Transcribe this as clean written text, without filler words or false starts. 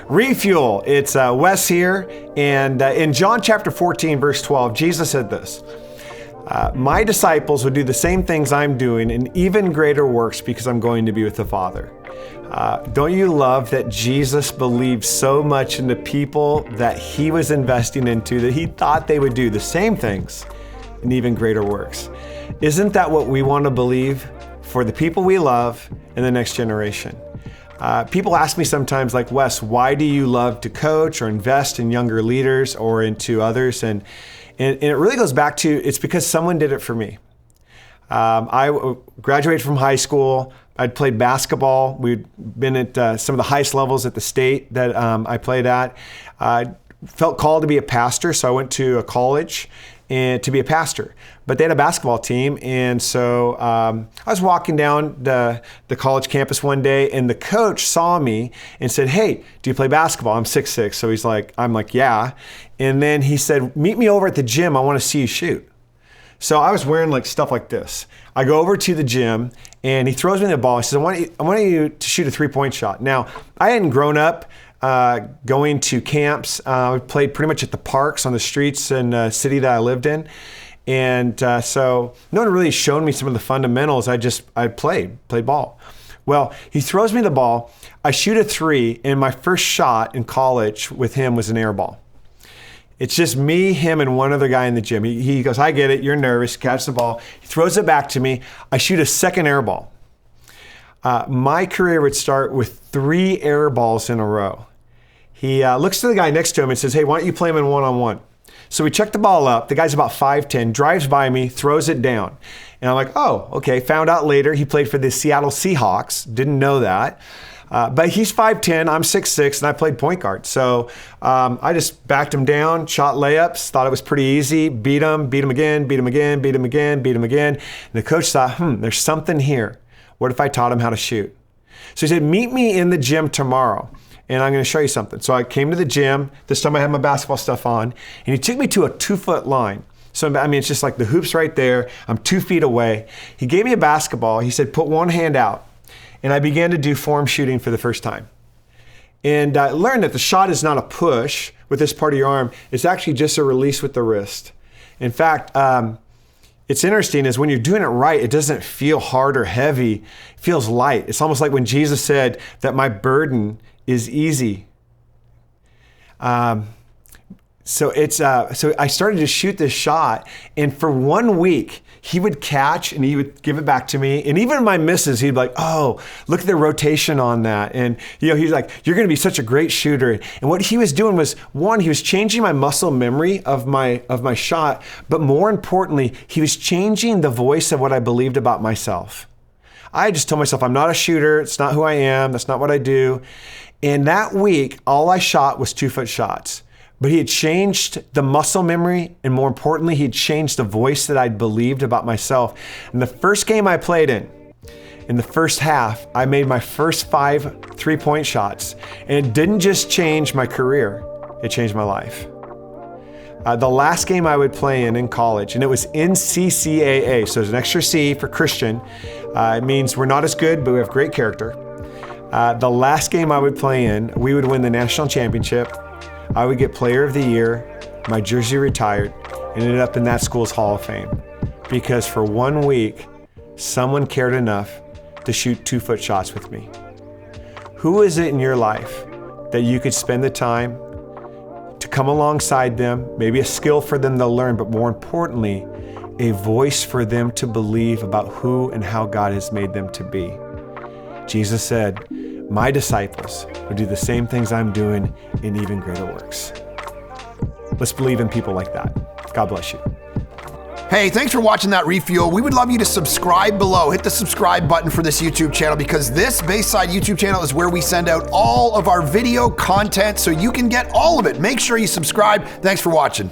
Refuel, it's Wes here, and in John chapter 14, verse 12, Jesus said this, my disciples would do the same things I'm doing and even greater works because I'm going to be with the Father. Don't you love that Jesus believed so much in the people that he was investing into that he thought they would do the same things and even greater works? Isn't that what we want to believe for the people we love and the next generation? People ask me sometimes, like, Wes, why do you love to coach or invest in younger leaders or into others? And it really goes back to, it's because someone did it for me. I graduated from high school. I'd played basketball. We'd been at some of the highest levels at the state that I played at. I felt called to be a pastor, so I went to a college and to be a pastor. But they had a basketball team, and so I was walking down the college campus one day, and the coach saw me and said, hey, do you play basketball? I'm 6'6", so he's like, I'm like, yeah. And then he said, meet me over at the gym. I want to see you shoot. So I was wearing like stuff like this. I go over to the gym, and he throws me the ball. He says, I want you to shoot a three-point shot. Now, I hadn't grown up going to camps. I played pretty much at the parks on the streets in the city that I lived in. And so no one really showed me some of the fundamentals. I played ball. Well, he throws me the ball. I shoot a three, and my first shot in college with him was an air ball. It's just me, him, and one other guy in the gym. He goes, I get it, you're nervous, catch the ball. He throws it back to me. I shoot a second air ball. My career would start with 3 air balls in a row. He looks to the guy next to him and says, hey, why don't you play him in one-on-one? So we check the ball up. The guy's about 5'10", drives by me, throws it down. And I'm like, oh, okay. Found out later he played for the Seattle Seahawks. Didn't know that. But he's 5'10", I'm 6'6", and I played point guard. So I just backed him down, shot layups, thought it was pretty easy, beat him again, beat him again, beat him again, beat him again. And the coach thought, there's something here. What if I taught him how to shoot? So he said, meet me in the gym tomorrow, and I'm going to show you something. So I came to the gym. This time I had my basketball stuff on, and he took me to a 2-foot line. So, I mean, it's just like the hoop's right there. I'm 2 feet away. He gave me a basketball. He said, put one hand out. And I began to do form shooting for the first time. And I learned that the shot is not a push with this part of your arm. It's actually just a release with the wrist. In fact, it's interesting is when you're doing it right, it doesn't feel hard or heavy. It feels light. It's almost like when Jesus said that my burden is easy. So I started to shoot this shot, and for 1 week, he would catch and he would give it back to me. And even my misses, he'd be like, oh, look at the rotation on that. And he's like, you're going to be such a great shooter. And what he was doing was, one, he was changing my muscle memory of my shot, but more importantly, he was changing the voice of what I believed about myself. I just told myself, I'm not a shooter. It's not who I am. That's not what I do. And that week, all I shot was 2-foot shots. But he had changed the muscle memory, and more importantly, he had changed the voice that I'd believed about myself. And the first game I played in the first half, I made my first 5 3-point shots. And it didn't just change my career, it changed my life. The last game I would play in college, and it was NCCAA, so there's an extra C for Christian. It means we're not as good, but we have great character. The last game I would play in, we would win the national championship. I would get Player of the Year, my jersey retired, and ended up in that school's Hall of Fame. Because for 1 week, someone cared enough to shoot 2-foot shots with me. Who is it in your life that you could spend the time to come alongside them, maybe a skill for them to learn, but more importantly, a voice for them to believe about who and how God has made them to be? Jesus said, my disciples would do the same things I'm doing in even greater works. Let's believe in people like that. God bless you. Hey, thanks for watching that refuel. We would love you to subscribe below. Hit the subscribe button for this YouTube channel, because this Bayside YouTube channel is where we send out all of our video content, so you can get all of it. Make sure you subscribe. Thanks for watching.